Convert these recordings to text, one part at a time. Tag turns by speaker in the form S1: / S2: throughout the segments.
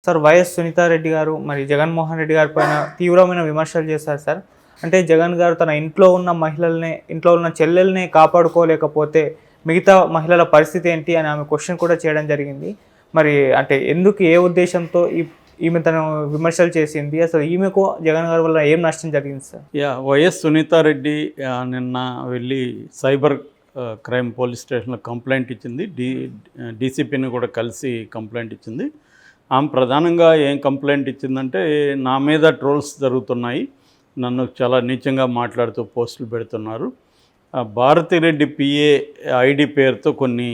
S1: Sir YS Sunitha Reddy గారు మరి జగన్మోహన్ రెడ్డి గారి పైన తీవ్రమైన విమర్శలు చేశారు సార్. అంటే జగన్ గారు తన ఇంట్లో ఉన్న మహిళల్ని, ఇంట్లో ఉన్న చెల్లెల్ని కాపాడుకోలేకపోతే మిగతా మహిళల పరిస్థితి ఏంటి అని ఆమె క్వశ్చన్ కూడా చేయడం జరిగింది. మరి అంటే ఎందుకు, ఏ ఉద్దేశంతో ఈమె తను విమర్శలు చేసింది? అసలు ఈమెకు జగన్ గారి వల్ల ఏం నష్టం జరిగింది సార్?
S2: వైఎస్ సునీతారెడ్డి నిన్న వెళ్ళి సైబర్ క్రైమ్ పోలీస్ స్టేషన్లో కంప్లైంట్ ఇచ్చింది. డీసీపీని కూడా కలిసి కంప్లైంట్ ఇచ్చింది. ఆమె ప్రధానంగా ఏం కంప్లైంట్ ఇచ్చిందంటే, నా మీద ట్రోల్స్ జరుగుతున్నాయి, నన్ను చాలా నీచంగా మాట్లాడుతూ పోస్టులు పెడుతున్నారు, భారతిరెడ్డి పిఏ ఐడి పేరుతో కొన్ని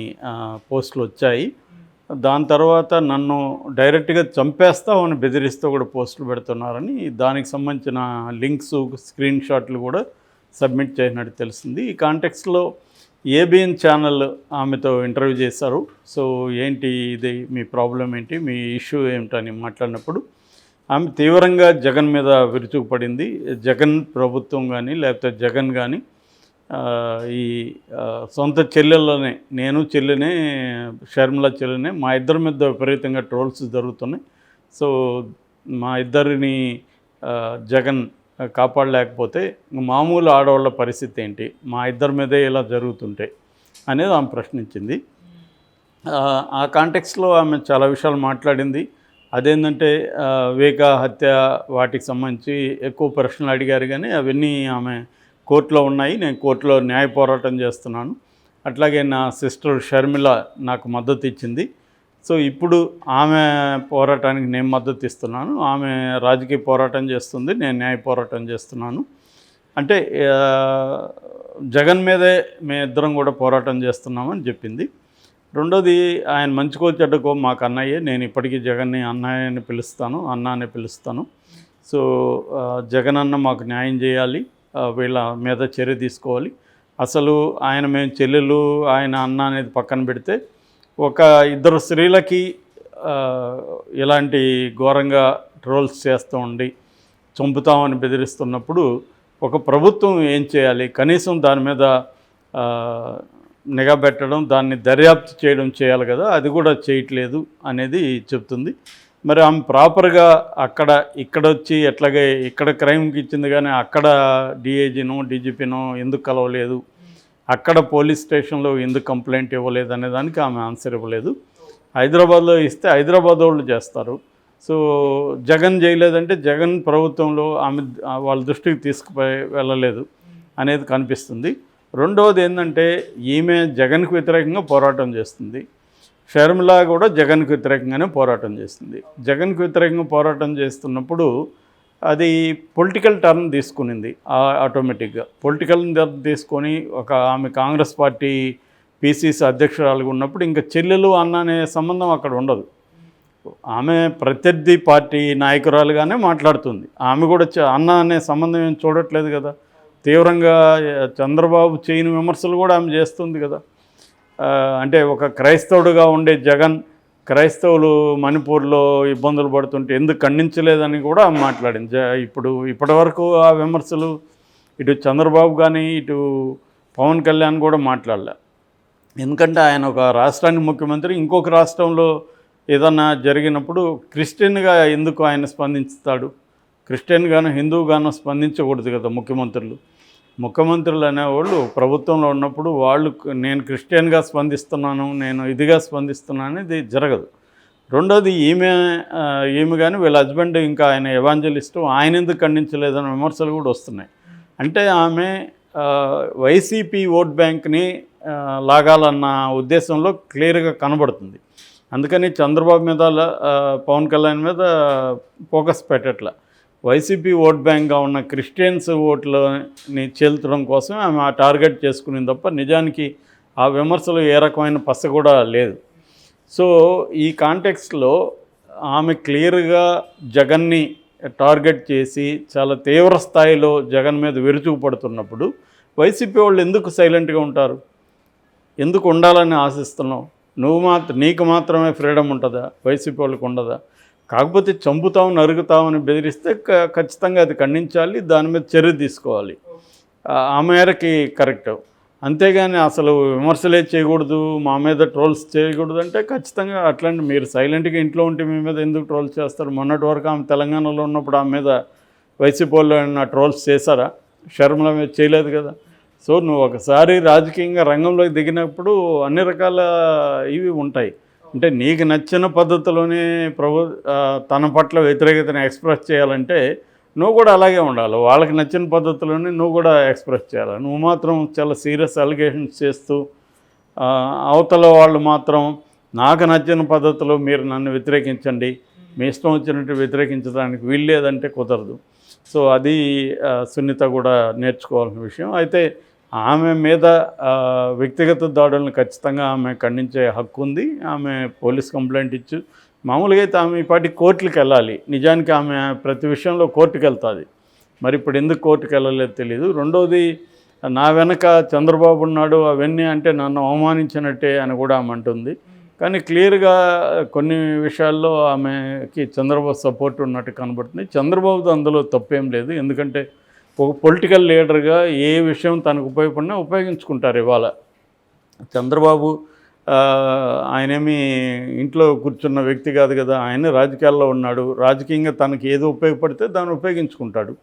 S2: పోస్టులు వచ్చాయి, దాని తర్వాత నన్ను డైరెక్ట్గా చంపేస్తామని బెదిరిస్తూ కూడా పోస్టులు పెడుతున్నారని, దానికి సంబంధించిన లింక్స్, స్క్రీన్ షాట్లు కూడా సబ్మిట్ చేసినట్టు తెలిసింది. ఈ కాంటెక్స్లో ఏబిఎన్ ఛానల్ ఆమెతో ఇంటర్వ్యూ చేశారు. సో ఏంటి ఇది, మీ ప్రాబ్లం ఏంటి, మీ ఇష్యూ ఏమిటని మాట్లాడినప్పుడు ఆమె తీవ్రంగా జగన్ మీద విరుచుకుపడింది. జగన్ ప్రభుత్వం కానీ లేకపోతే జగన్ కానీ ఈ సొంత చెల్లెల్లోనే, నేను చెల్లినే, షర్మిల చెల్లినే, మా ఇద్దరి మీద విపరీతంగా ట్రోల్స్ జరుగుతున్నాయి. సో మా ఇద్దరిని జగన్ కాపాడలేకపోతే మామూలు ఆడవాళ్ళ పరిస్థితి ఏంటి, మా ఇద్దరి మీదే ఇలా జరుగుతుంటే అనేది ఆమె ప్రశ్నించింది. ఆ కాంటెక్స్లో ఆమె చాలా విషయాలు మాట్లాడింది. అదేంటంటే వివేక హత్య వాటికి సంబంధించి ఎక్కువ ప్రశ్నలు అడిగారు, కానీ అవన్నీ ఆమె కోర్టులో ఉన్నాయి, నేను కోర్టులో న్యాయ పోరాటం చేస్తున్నాను, అట్లాగే నా సిస్టర్ షర్మిల నాకు మద్దతు ఇచ్చింది, సో ఇప్పుడు ఆమె పోరాటానికి నేను మద్దతు ఇస్తున్నాను, ఆమె రాజకీయ పోరాటం చేస్తుంది, నేను న్యాయ పోరాటం చేస్తున్నాను అంటే జగన్ మీదే మేమిద్దరం కూడా పోరాటం చేస్తున్నామని చెప్పింది. రెండోది, ఆయన మంచికో చెడ్డకో మాకు అన్నయ్యే, నేను ఇప్పటికీ జగన్ని అన్నయ్య అని పిలుస్తాను, అన్న అని పిలుస్తాను. సో జగన్ అన్న మాకు న్యాయం చేయాలి, వీళ్ళ మీద చర్య తీసుకోవాలి. అసలు ఆయన మేము చెల్లెలు, ఆయన అన్న అనేది పక్కన పెడితే, ఒక ఇద్దరు స్త్రీలకి ఇలాంటి ఘోరంగా ట్రోల్స్ చేస్తూ ఉండి చంపుతామని బెదిరిస్తున్నప్పుడు ఒక ప్రభుత్వం ఏం చేయాలి? కనీసం దాని మీద నిఘా పెట్టడం, దాన్ని దర్యాప్తు చేయడం చేయాలి కదా, అది కూడా చేయట్లేదు అనేది చెప్తుంది. మరి ఆమె ప్రాపర్గా ఇక్కడ వచ్చి ఎట్లాగే ఇక్కడ క్రైమ్కి ఇచ్చింది, కానీ అక్కడ డిఐజీనో డీజీపీనో ఎందుకు కలవలేదు, అక్కడ పోలీస్ స్టేషన్లో ఎందుకు కంప్లైంట్ ఇవ్వలేదు అనే దానికి ఆమె ఆన్సర్ ఇవ్వలేదు. హైదరాబాద్లో ఇస్తే హైదరాబాద్ వాళ్ళు చేస్తారు, సో జగన్ చేయలేదంటే జగన్ ప్రభుత్వంలో ఆమె వాళ్ళ దృష్టికి తీసుకుపోయి వెళ్ళలేదు అనేది కనిపిస్తుంది. రెండవది ఏంటంటే, ఈమె జగన్కు వ్యతిరేకంగా పోరాటం చేస్తుంది, షర్మిల కూడా జగన్కు వ్యతిరేకంగానే పోరాటం చేస్తుంది. జగన్కు వ్యతిరేకంగా పోరాటం చేస్తున్నప్పుడు అది పొలిటికల్ టర్న్ తీసుకునింది, ఆటోమేటిక్గా పొలిటికల్ టర్న్ తీసుకొని ఆమె కాంగ్రెస్ పార్టీ పిసిసి అధ్యక్షురాలుగా ఉన్నప్పుడు ఇంకా చెల్లెలు అన్న అనే సంబంధం అక్కడ ఉండదు. ఆమె ప్రత్యర్థి పార్టీ నాయకురాలుగానే మాట్లాడుతుంది, ఆమె కూడా అన్న అనే సంబంధం ఏం చూడట్లేదు కదా. తీవ్రంగా చంద్రబాబు చేయని విమర్శలు కూడా ఆమె చేస్తుంది కదా. అంటే ఒక క్రైస్తవుడుగా ఉండే జగన్ క్రైస్తవులు మణిపూర్లో ఇబ్బందులు పడుతుంటే ఎందుకు ఖండించలేదని కూడా మాట్లాడింది. ఇప్పటి వరకు ఆ విమర్శలు ఇటు చంద్రబాబు కానీ ఇటు పవన్ కళ్యాణ్ కూడా మాట్లాడలే. ఎందుకంటే ఆయన ఒక రాష్ట్రానికి ముఖ్యమంత్రి, ఇంకొక రాష్ట్రంలో ఏదన్నా జరిగినప్పుడు క్రిస్టియన్గా ఎందుకు ఆయన స్పందిస్తాడు? క్రిస్టియన్గాను హిందువుగాను స్పందించకూడదు కదా ముఖ్యమంత్రులు అనేవాళ్ళు ప్రభుత్వంలో ఉన్నప్పుడు వాళ్ళు నేను క్రిస్టియన్గా స్పందిస్తున్నాను, నేను ఇదిగా స్పందిస్తున్నాను అనేది జరగదు. రెండోది, ఈమె కానీ వీళ్ళ హస్బెండ్ ఇంకా ఆయన ఎవాంజలిస్టు, ఆయన ఎందుకు ఖండించలేదన్న విమర్శలు కూడా వస్తున్నాయి. అంటే ఆమె వైసీపీ ఓట్ బ్యాంక్ని లాగాలన్న ఉద్దేశంలో క్లియర్గా కనబడుతుంది. అందుకని చంద్రబాబు మీద పవన్ కళ్యాణ్ మీద ఫోకస్ పెట్టట్లా, వైసీపీ ఓట్ బ్యాంక్గా ఉన్న క్రిస్టియన్స్ ఓట్లని చేల్చడం కోసం ఆమె ఆ టార్గెట్ చేసుకునింది తప్ప నిజానికి ఆ విమర్శలు ఏ రకమైన పస కూడా లేదు. సో ఈ కాంటెక్స్ట్లో ఆమె క్లియర్గా జగన్ని టార్గెట్ చేసి చాలా తీవ్ర స్థాయిలో జగన్ మీద విరుచుకుపడుతున్నప్పుడు వైసీపీ వాళ్ళు ఎందుకు సైలెంట్గా ఉంటారు? ఎందుకు ఉండాలని ఆశిస్తున్నావు? నీకు మాత్రమే ఫ్రీడమ్ ఉంటుందా, వైసీపీ వాళ్ళకి ఉండదా? కాకపోతే చంపుతాం, నరుగుతామని బెదిరిస్తే ఖచ్చితంగా అది ఖండించాలి, దాని మీద చర్య తీసుకోవాలి, ఆ మేరకి కరెక్ట్. అంతేగాని అసలు విమర్శలే చేయకూడదు, మా మీద ట్రోల్స్ చేయకూడదు అంటే ఖచ్చితంగా అట్లాంటి మీరు సైలెంట్గా ఇంట్లో ఉంటే మీ మీద ఎందుకు ట్రోల్స్ చేస్తారు? మొన్నటి వరకు ఆమె తెలంగాణలో ఉన్నప్పుడు ఆమె మీద వైసీపీ వాళ్ళు ఏమన్నా ట్రోల్స్ చేశారా? షర్మిల మీద చేయలేదు కదా. సో నువ్వు ఒకసారి రాజకీయంగా రంగంలోకి దిగినప్పుడు అన్ని రకాల ఇవి ఉంటాయి. అంటే నీకు నచ్చిన పద్ధతిలోనే తన పట్ల వ్యతిరేకతను ఎక్స్ప్రెస్ చేయాలంటే నువ్వు కూడా అలాగే ఉండాలి. వాళ్ళకి నచ్చిన పద్ధతిలోనే నువ్వు కూడా ఎక్స్ప్రెస్ చేయాలి. నువ్వు మాత్రం చాలా సీరియస్ అలిగేషన్స్ చేస్తూ అవతల వాళ్ళు మాత్రం నాకు నచ్చిన పద్ధతిలో మీరు నన్ను వ్యతిరేకించండి, మీ ఇష్టం వచ్చినట్టు వ్యతిరేకించడానికి వీల్లేదంటే కుదరదు. సో అది సునీత కూడా నేర్చుకోవాల్సిన విషయం. అయితే ఆమె మీద వ్యక్తిగత దాడులను ఖచ్చితంగా ఆమె ఖండించే హక్కు ఉంది. ఆమె పోలీస్ కంప్లైంట్ ఇచ్చు, మామూలుగా అయితే ఆమె ఈ పాటి కోర్టులకు వెళ్ళాలి. నిజానికి ఆమె ప్రతి విషయంలో కోర్టుకు వెళ్తుంది. మరి ఇప్పుడు ఎందుకు కోర్టుకు వెళ్ళలేదు తెలియదు. రెండోది, నా వెనక చంద్రబాబు ఉన్నాడు అవన్నీ అంటే నన్ను అవమానించినట్టే అని కూడా ఆమె అంటుంది. కానీ క్లియర్గా కొన్ని విషయాల్లో ఆమెకి చంద్రబాబు సపోర్ట్ ఉన్నట్టు కనబడుతుంది. చంద్రబాబుతో అందులో తప్పేం లేదు. ఎందుకంటే ఒక పొలిటికల్ లీడర్గా ఏ విషయం తనకు ఉపయోగపడినా ఉపయోగించుకుంటారు. ఇవాళ చంద్రబాబు ఆయనేమి ఇంట్లో కూర్చున్న వ్యక్తి కాదు కదా, ఆయన రాజకీయాల్లో ఉన్నాడు. రాజకీయంగా తనకి ఏదో ఉపయోగపడితే దాన్ని ఉపయోగించుకుంటాడు.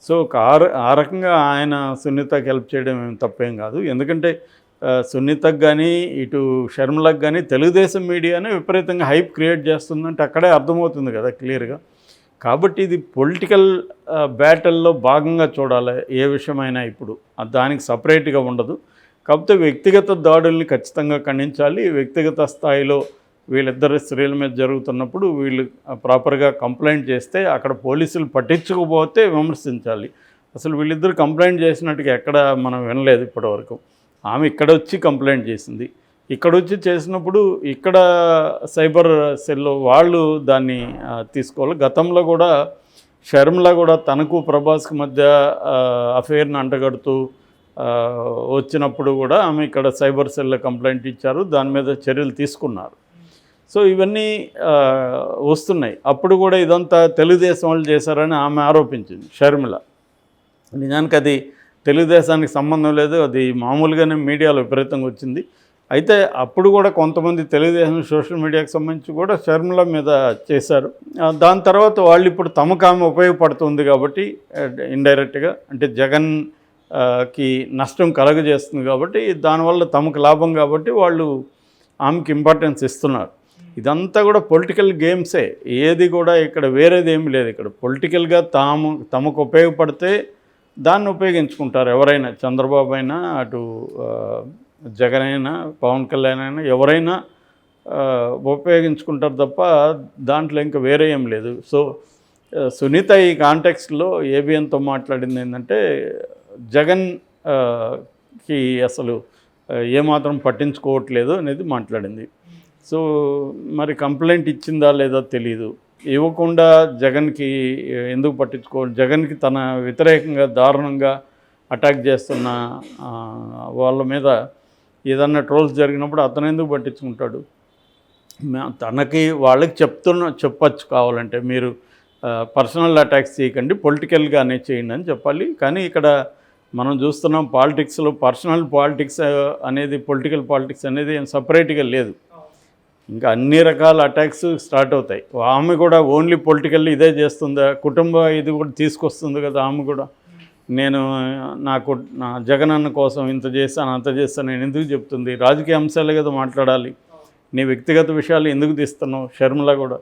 S2: సో ఆ రకంగా ఆయన సునీతకి హెల్ప్ చేయడం ఏం తప్పేం కాదు. ఎందుకంటే సునీతకు కానీ ఇటు షర్మిలకు కానీ తెలుగుదేశం మీడియానే విపరీతంగా హైప్ క్రియేట్ చేస్తుందంటే అక్కడే అర్థమవుతుంది కదా క్లియర్గా. కాబట్టి ఇది పొలిటికల్ బ్యాటిల్లో భాగంగా చూడాలి ఏ విషయమైనా. ఇప్పుడు దానికి సపరేట్గా ఉండదు. కాకపోతే వ్యక్తిగత దాడుల్ని ఖచ్చితంగా ఖండించాలి. వ్యక్తిగత స్థాయిలో వీళ్ళిద్దరు స్త్రీల మీద జరుగుతున్నప్పుడు వీళ్ళు ప్రాపర్గా కంప్లైంట్ చేస్తే, అక్కడ పోలీసులు పట్టించుకోకపోతే విమర్శించాలి. అసలు వీళ్ళిద్దరు కంప్లైంట్ చేసినట్టుగా ఎక్కడ మనం వినలేదు ఇప్పటివరకు. ఆమె ఇక్కడ వచ్చి కంప్లైంట్ చేసింది. ఇక్కడ వచ్చి చేసినప్పుడు ఇక్కడ సైబర్ సెల్లో వాళ్ళు దాన్ని తీసుకోవాలి. గతంలో కూడా షర్మిల కూడా తనకు ప్రభాస్కి మధ్య అఫేర్ని అంటగడుతూ వచ్చినప్పుడు కూడా ఆమె ఇక్కడ సైబర్ సెల్లో కంప్లైంట్ ఇచ్చారు. దాని మీద చర్యలు తీసుకున్నారు. సో ఇవన్నీ వస్తున్నాయి. అప్పుడు కూడా ఇదంతా తెలుగుదేశం వాళ్ళు చేశారని ఆమె ఆరోపించింది షర్మిల. నిజానికి అది తెలుగుదేశానికి సంబంధం లేదు. అది మామూలుగానే మీడియాలో విపరీతంగా వచ్చింది. అయితే అప్పుడు కూడా కొంతమంది తెలుగుదేశం సోషల్ మీడియాకి సంబంధించి కూడా షర్మిల మీద చేశారు. దాని తర్వాత వాళ్ళు ఇప్పుడు తమకు ఆమె ఉపయోగపడుతుంది కాబట్టి ఇండైరెక్ట్గా, అంటే జగన్కి నష్టం కలగజేస్తుంది కాబట్టి దానివల్ల తమకు లాభం కాబట్టి వాళ్ళు ఆమెకి ఇంపార్టెన్స్ ఇస్తున్నారు. ఇదంతా కూడా పొలిటికల్ గేమ్సే. ఏది కూడా ఇక్కడ వేరేది ఏమి లేదు. ఇక్కడ పొలిటికల్గా తమకు ఉపయోగపడితే దాన్ని ఉపయోగించుకుంటారు ఎవరైనా. చంద్రబాబు అయినా, అటు జగన్ అయినా, పవన్ కళ్యాణ్ అయినా, ఎవరైనా ఉపయోగించుకుంటారు తప్ప దాంట్లో ఇంకా వేరే ఏం లేదు. సో సునీత ఈ కాంటెక్స్ట్లో ఏబిఎన్తో మాట్లాడింది ఏంటంటే జగన్కి అసలు ఏమాత్రం పట్టించుకోవట్లేదు అనేది మాట్లాడింది. సో మరి కంప్లైంట్ ఇచ్చిందా లేదా తెలీదు. ఇవ్వకుండా జగన్కి ఎందుకు పట్టించుకోవాలి? జగన్కి తన వ్యతిరేకంగా దారుణంగా అటాక్ చేస్తున్న వాళ్ళ మీద ఏదన్నా ట్రోల్స్ జరిగినప్పుడు అతను ఎందుకు పట్టించుకుంటాడు? తనకి వాళ్ళకి చెప్పచ్చు కావాలంటే, మీరు పర్సనల్ అటాక్స్ చేయకండి, పొలిటికల్గానే చేయండి అని చెప్పాలి. కానీ ఇక్కడ మనం చూస్తున్నాం పాలిటిక్స్లో పర్సనల్ పాలిటిక్స్ అనేది, పొలిటికల్ పాలిటిక్స్ అనేది ఏం సపరేట్గా లేదు. ఇంకా అన్ని రకాల అటాక్స్ స్టార్ట్ అవుతాయి. ఆమె కూడా ఓన్లీ పొలిటికల్ ఇదే చేస్తుందా? కుటుంబ ఇది కూడా తీసుకొస్తుంది కదా ఆమె కూడా. నేను నా జగనన్న కోసం ఇంత చేస్తాను అంత చేస్తాను నేను ఎందుకు చెప్తుంది? రాజకీయ అంశాలే కదా మాట్లాడాలి. నీ వ్యక్తిగత విషయాలు ఎందుకు తీస్తున్నావు? షర్మిల కూడా.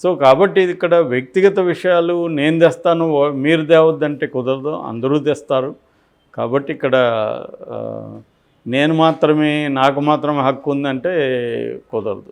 S2: సో కాబట్టి ఇది ఇక్కడ వ్యక్తిగత విషయాలు నేను తెస్తాను మీరు తేవద్దంటే కుదరదు, అందరూ తెస్తారు. కాబట్టి ఇక్కడ నేను మాత్రమే, నాకు మాత్రమే హక్కు ఉందంటే కుదరదు.